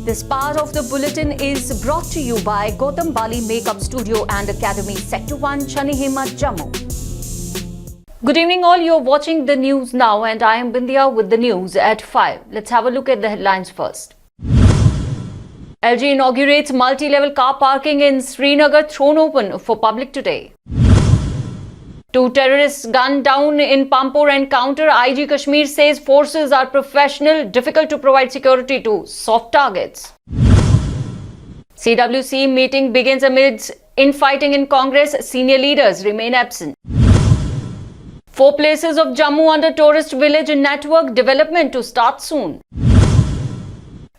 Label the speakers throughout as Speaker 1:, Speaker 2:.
Speaker 1: This part of the bulletin is brought to you by Gautam Bali Makeup Studio and Academy, Sector 1, Chanihima, Jammu. Good evening all, you're watching the news now and I am Bindya with the news at 5. Let's have a look at the headlines first. LG inaugurates multi-level car parking in Srinagar thrown open for public today. 2 terrorists gunned down in Pampore encounter. IG Kashmir says forces are professional, difficult to provide security to soft targets. CWC meeting begins amidst infighting in Congress. Senior leaders remain absent. 4 places of Jammu under tourist village network development to start soon.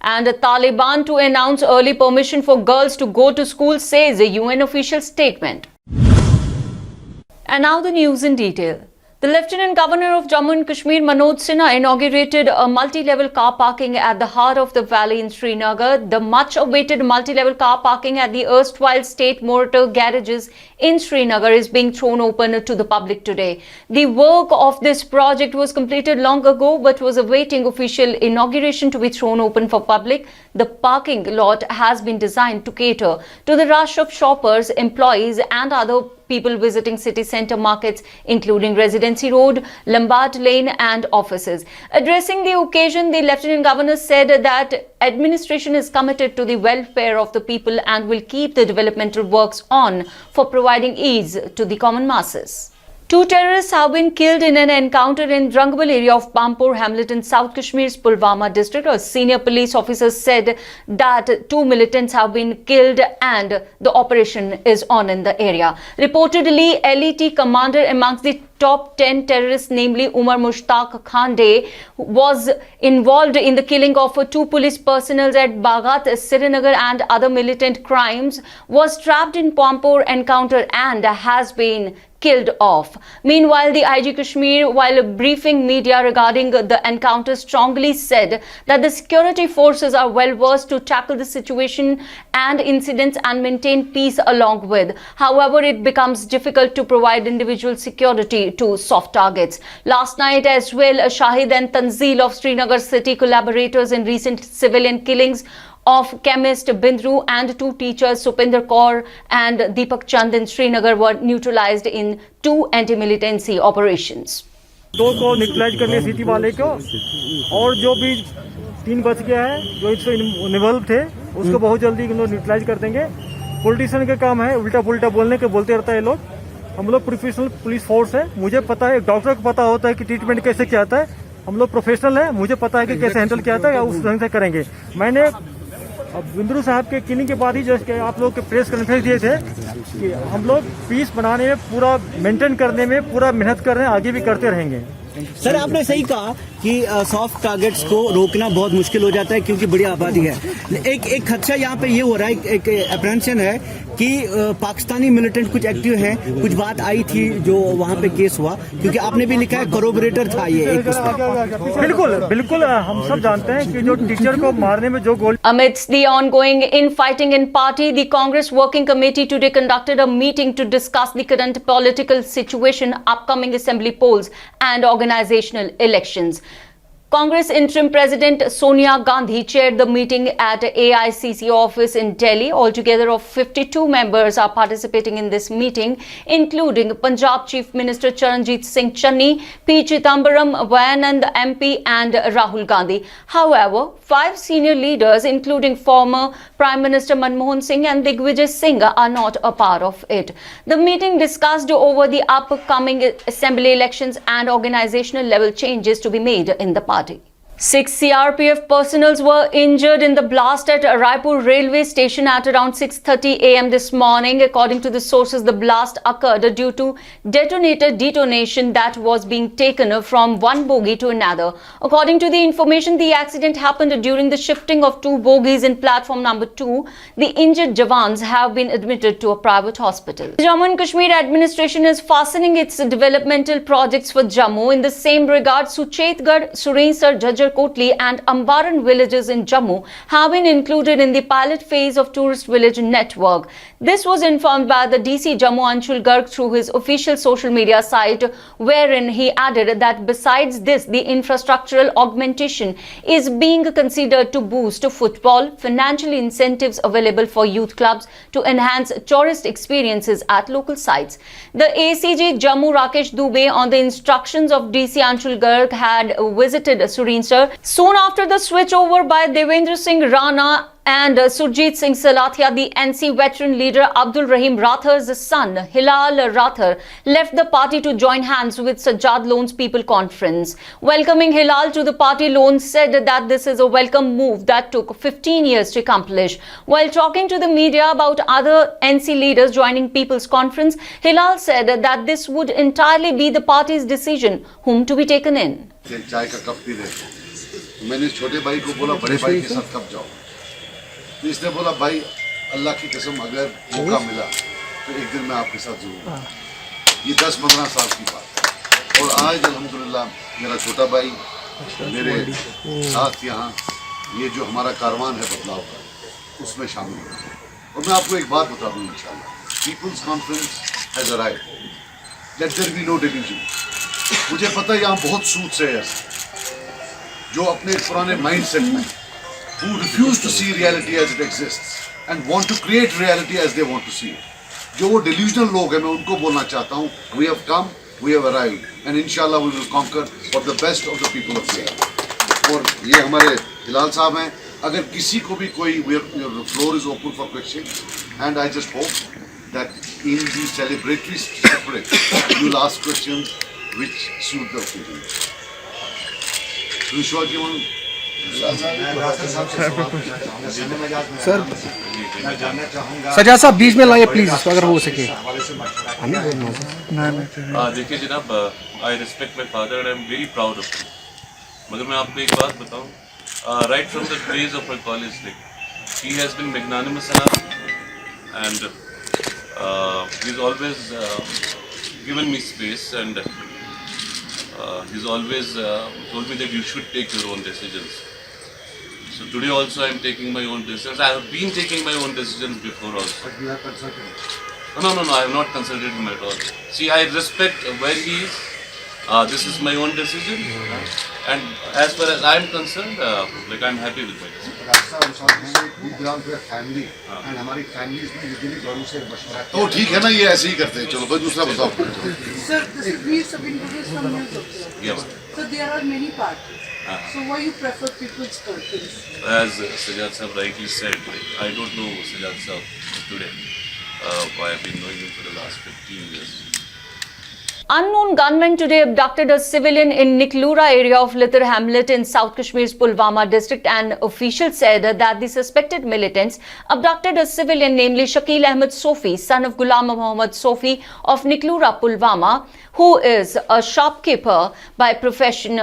Speaker 1: And Taliban to announce early permission for girls to go to school, says a UN official statement. And now the news in detail. The Lieutenant Governor of Jammu and Kashmir, Manoj Sinha, inaugurated a multi-level car parking at the heart of the valley in Srinagar. The much-awaited multi-level car parking at the erstwhile state motor garages in Srinagar is being thrown open to the public today. The work of this project was completed long ago but was awaiting official inauguration to be thrown open for public. The parking lot has been designed to cater to the rush of shoppers, employees and other people visiting city centre markets including Residency Road, Lombard Lane and offices. Addressing the occasion, the Lieutenant Governor said that administration is committed to the welfare of the people and will keep the developmental works on for providing ease to the common masses. 2 terrorists have been killed in an encounter in Rangbal area of Pampore Hamlet in South Kashmir's Pulwama district. A senior police officer said that 2 militants have been killed and the operation is on in the area. Reportedly, LET commander amongst the top 10 terrorists, namely Umar Mushtaq Khande, was involved in the killing of 2 police personnel at Baghat, Srinagar and other militant crimes, was trapped in Pampore encounter and has been killed off. Meanwhile, the IG Kashmir, while briefing media regarding the encounter, strongly said that the security forces are well versed to tackle the situation and incidents and maintain peace along with. However, it becomes difficult to provide individual security to soft targets. Last night as well, Shahid and Tanzeel of Srinagar city, collaborators in recent civilian killings of chemist Bindru and 2 teachers Supinder Kaur and Deepak Chand in Srinagar were neutralized in 2 anti-militancy operations.
Speaker 2: 2 को neutralise करने city वाले को और जो भी 3 बच गया है जो इससे इन्वॉल्व थे उसको बहुत जल्दी न्यूट्रलाइज कर देंगे। पॉलिटिशियन का काम है उल्टा पुल्टा बोलते रहता है लोग। हम लोग प्रोफेशनल पुलिस फोर्स है, मुझे पता है, डॉक्टर को पता होता है कि ट्रीटमेंट कैसे किया जाता है। हम लोग प्रोफेशनल है, मुझे पता है कि कैसे हैंडल किया जाता है या उस ढंग से करेंगे। मैंने बिंद्रू साहब के किलिंग के बाद ही जस्ट आप लोग के प्रेस कॉन्फ्रेंस दिए थे कि हम लोग पीस बनाने में पूरा मेंटेन करने में पूरा मेहनत कर रहे हैं, आगे भी करते रहेंगे।
Speaker 3: सर, आपने सही कहा कि सॉफ्ट टारगेट्स को रोकना बहुत मुश्किल हो जाता है क्योंकि बड़ी आबादी है। एक खदशा यहाँ पे ये हो रहा है, एक अप्रेंशन है कि पाकिस्तानी मिलिटेंट कुछ एक्टिव हैं। कुछ बात आई थी जो वहाँ पे केस हुआ, क्योंकि आपने भी लिखा है कोरोबरेटर था ये एक
Speaker 2: बिल्कुल हम सब जानते हैं कि जो टीचर को मारने में जो गोल।
Speaker 1: Amidst the ongoing infighting in party, the Congress Working Committee today conducted a meeting to discuss the current political situation, upcoming assembly polls and organizational elections. Congress Interim President Sonia Gandhi chaired the meeting at AICC office in Delhi. Altogether of 52 members are participating in this meeting, including Punjab Chief Minister Charanjit Singh Channi, P. Chidambaram, Vayanand MP and Rahul Gandhi. However, 5 senior leaders, including former Prime Minister Manmohan Singh and Digvijay Singh, are not a part of it. The meeting discussed over the upcoming assembly elections and organizational level changes to be made in the party. 6 CRPF personnel were injured in the blast at Raipur railway station at around 6:30 am this morning. According to the sources, the blast occurred due to detonator detonation that was being taken from one bogie to another. According to the information, the accident happened during the shifting of 2 bogies in platform number 2. The injured Jawans have been admitted to a private hospital. The Jammu and Kashmir administration is fastening its developmental projects for Jammu. In the same regard, Suchetgarh, Surinsar, Jhajjar Kotli and Ambaran villages in Jammu have been included in the pilot phase of Tourist Village Network. This was informed by the DC Jammu Anshul Garg through his official social media site, wherein he added that besides this, the infrastructural augmentation is being considered to boost football, financial incentives available for youth clubs to enhance tourist experiences at local sites. The ACG Jammu Rakesh Dubey, on the instructions of DC Anshul Garg, had visited Surinsar. Soon after the switchover by Devendra Singh Rana and Surjit Singh Salathia, the NC veteran leader Abdul Rahim Rathar's son Hilal Rathar left the party to join hands with Sajjad Loans People Conference. Welcoming Hilal to the party, Loans said that this is a welcome move that took 15 years to accomplish. While talking to the media about other NC leaders joining People's Conference, Hilal said that this would entirely be the party's decision whom to be taken in.
Speaker 4: चाय का cup P रहे मैंने छोटे भाई को बोला बड़े भाई के साथ कब जाओ, तो इसने बोला भाई अल्लाह की कसम अगर मौका मिला तो एक दिन मैं आपके साथ जरूर। ये 10-15 साल की बात है और आज अल्हम्दुलिल्लाह मेरा छोटा भाई मेरे साथ यहाँ ये जो हमारा कारवान है बदलाव का उसमें शामिल हो। और मैं आपको एक बात बता दूँ, इंशाल्लाह People's Conference has arrived, let there be no delusion. मुझे पता है यहाँ बहुत सूद से है जो अपने पुराने माइंडसेट में who refuse to see reality as it exists and want to create reality as they want to see it. जो वो delusional लोग हैं मैं उनको बोलना चाहता हूँ, we have come, we have arrived and inshallah we will conquer for the best of the people of Kerala. और ये हमारे हिलाल साहब हैं, अगर किसी को भी कोई the floor is open for question and I just hope that in the celebratory separate you will ask questions which suit the occasion. Vishwa ji want
Speaker 5: sir सजा साहब बीच में लाइए प्लीज अगर हो सके।
Speaker 6: देखिए जनाब, I respect my father and I am very proud of him. मगर मैं आपको एक बात बताऊं, right from the days of my college life he has been magnanimous enough and he is always given me space and he's always told me that you should take your own decisions. So today also I am taking my own decisions. I have been taking my own decisions before also.
Speaker 4: But you have consulted him.
Speaker 6: No, I have not consulted him at all. See, I respect where he is. This is my own decision. And as far as I am concerned, like I am happy with my decision.
Speaker 4: We belong to a family and हमारी families में usually बड़ों से मशवरा तो ठीक है ना, ये ऐसे ही करते हैं। चलो भाई दूसरा बताओ।
Speaker 7: Sir, this is Veer sub introduced from news also.
Speaker 6: Yeah.
Speaker 7: So there are many parties. So why you prefer People's Conference?
Speaker 6: As Sajjad Sahab rightly said, like, I don't know Sajjad Sahab today. I have been knowing him for the last 15 years.
Speaker 1: Unknown gunmen today abducted a civilian in Niklura area of Little Hamlet in South Kashmir's Pulwama district, and officials said that the suspected militants abducted a civilian, namely Shakil Ahmed Sofi, son of Ghulam Muhammad Sofi of Niklura, Pulwama, who is a shopkeeper by profession.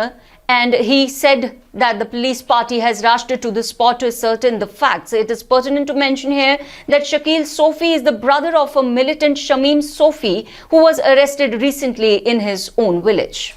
Speaker 1: And he said that the police party has rushed to the spot to ascertain the facts. It is pertinent to mention here that Shakil Sofi is the brother of a militant Shamim Sofi who was arrested recently in his own village.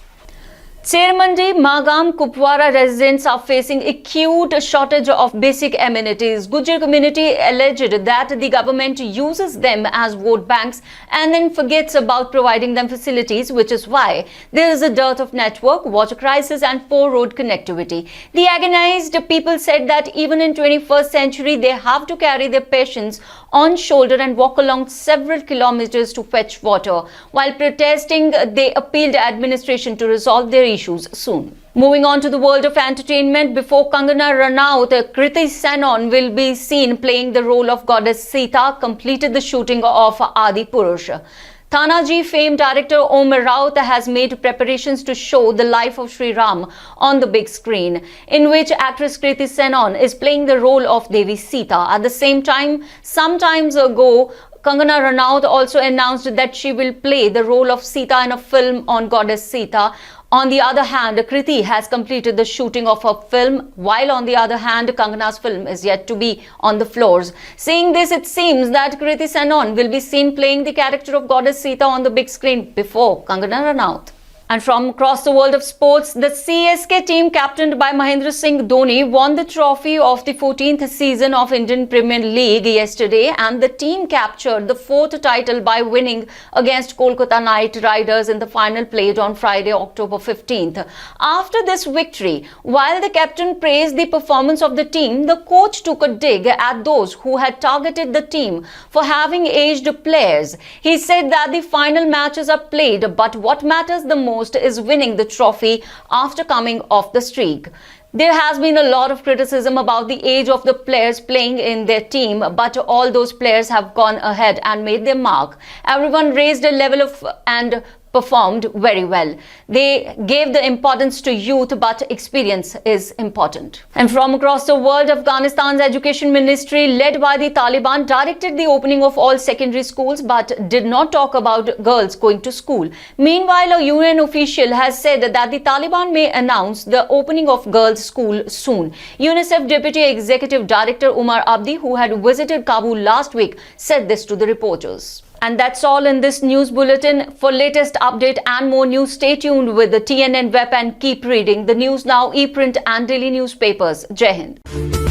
Speaker 1: Chermandi, Magam, Kupwara residents are facing acute shortage of basic amenities. Gujar community alleged that the government uses them as vote banks and then forgets about providing them facilities, which is why there is a dearth of network, water crisis and poor road connectivity. The agonized people said that even in 21st century, they have to carry their patients on shoulder and walk along several kilometers to fetch water. While protesting, they appealed administration to resolve their issues soon. Moving on to the world of entertainment, before Kangana Ranaut, Kriti Sanon will be seen playing the role of goddess Sita, completed the shooting of Adi Purush. Tanaji fame director Om Raut has made preparations to show the life of Sri Ram on the big screen, in which actress Kriti Sanon is playing the role of Devi Sita. At the same time, some time ago, Kangana Ranaut also announced that she will play the role of Sita in a film on goddess Sita. On the other hand, Kriti has completed the shooting of her film, while on the other hand, Kangana's film is yet to be on the floors. Seeing this, it seems that Kriti Sanon will be seen playing the character of goddess Sita on the big screen before Kangana Ranaut. And from across the world of sports, the CSK team captained by Mahendra Singh Dhoni won the trophy of the 14th season of Indian Premier League yesterday, and the team captured the 4th title by winning against Kolkata Knight Riders in the final played on Friday, October 15th. After this victory, while the captain praised the performance of the team, the coach took a dig at those who had targeted the team for having aged players. He said that the final matches are played, but what matters the most is winning the trophy after coming off the streak. There has been a lot of criticism about the age of the players playing in their team, but all those players have gone ahead and made their mark. Everyone raised a level of and performed very well. They gave the importance to youth, but experience is important. And from across the world, Afghanistan's education ministry, led by the Taliban, directed the opening of all secondary schools, but did not talk about girls going to school. Meanwhile, a UN official has said that the Taliban may announce the opening of girls' school soon. UNICEF Deputy Executive Director Umar Abdi, who had visited Kabul last week, said this to the reporters. And that's all in this news bulletin. For latest update and more news, stay tuned with the TNN web and keep reading the News Now, ePrint and daily newspapers. Jai Hind.